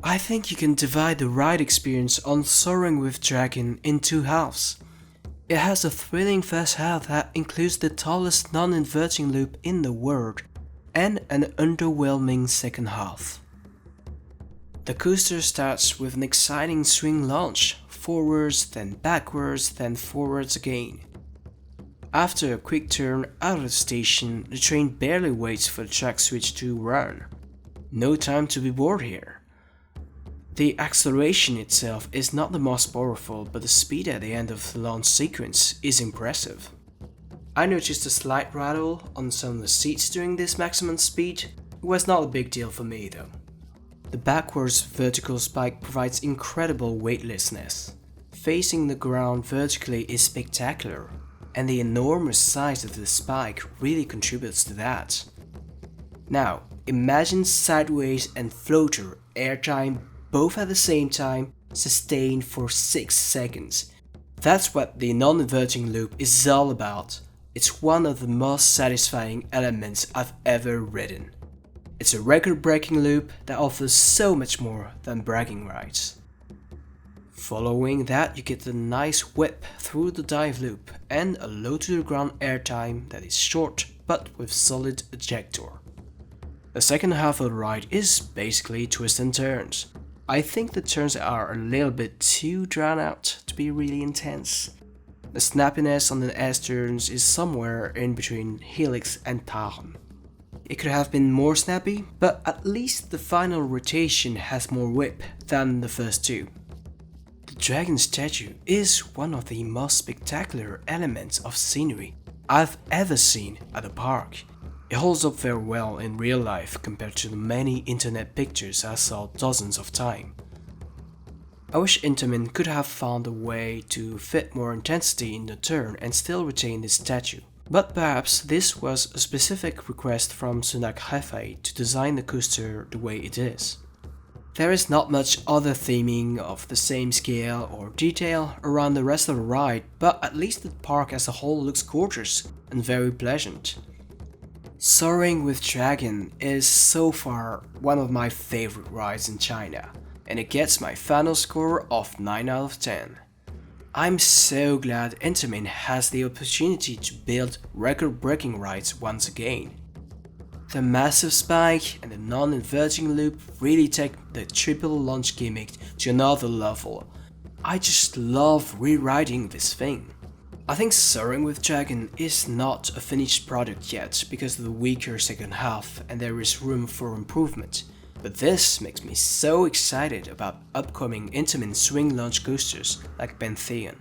I think you can divide the ride experience on Soaring with Dragon in two halves. It has a thrilling first half that includes the tallest non-inverting loop in the world, and an underwhelming second half. The coaster starts with an exciting swing launch, forwards, then backwards, then forwards again. After a quick turn out of the station, the train barely waits for the track switch to run. No time to be bored here. The acceleration itself is not the most powerful, but the speed at the end of the launch sequence is impressive. I noticed a slight rattle on some of the seats during this maximum speed. It was not a big deal for me though. The backwards vertical spike provides incredible weightlessness. Facing the ground vertically is spectacular, and the enormous size of the spike really contributes to that. Now, imagine sideways and floater airtime both at the same time, sustained for 6 seconds. That's what the non-inverting loop is all about. It's one of the most satisfying elements I've ever ridden. It's a record-breaking loop that offers so much more than bragging rights. Following that, you get a nice whip through the dive loop and a low-to-the-ground airtime that is short but with solid ejector. The second half of the ride is basically twists and turns. I think the turns are a little bit too drawn out to be really intense. The snappiness on the S-turns is somewhere in between helix and tail. It could have been more snappy, but at least the final rotation has more whip than the first two. The dragon statue is one of the most spectacular elements of scenery I've ever seen at a park. It holds up very well in real life compared to the many internet pictures I saw dozens of times. I wish Intamin could have found a way to fit more intensity in the turn and still retain this statue. But perhaps this was a specific request from Sunac Hefei to design the coaster the way it is. There is not much other theming of the same scale or detail around the rest of the ride, but at least the park as a whole looks gorgeous and very pleasant. Soaring with Dragon is so far one of my favorite rides in China, and it gets my final score of 9 out of 10. I'm so glad Intamin has the opportunity to build record-breaking rides once again. The massive spike and the non-inverting loop really take the triple launch gimmick to another level. I just love rewriting this thing. I think Soaring with Dragon is not a finished product yet because of the weaker second half and there is room for improvement. But this makes me so excited about upcoming Intamin swing launch coasters like Pantheon.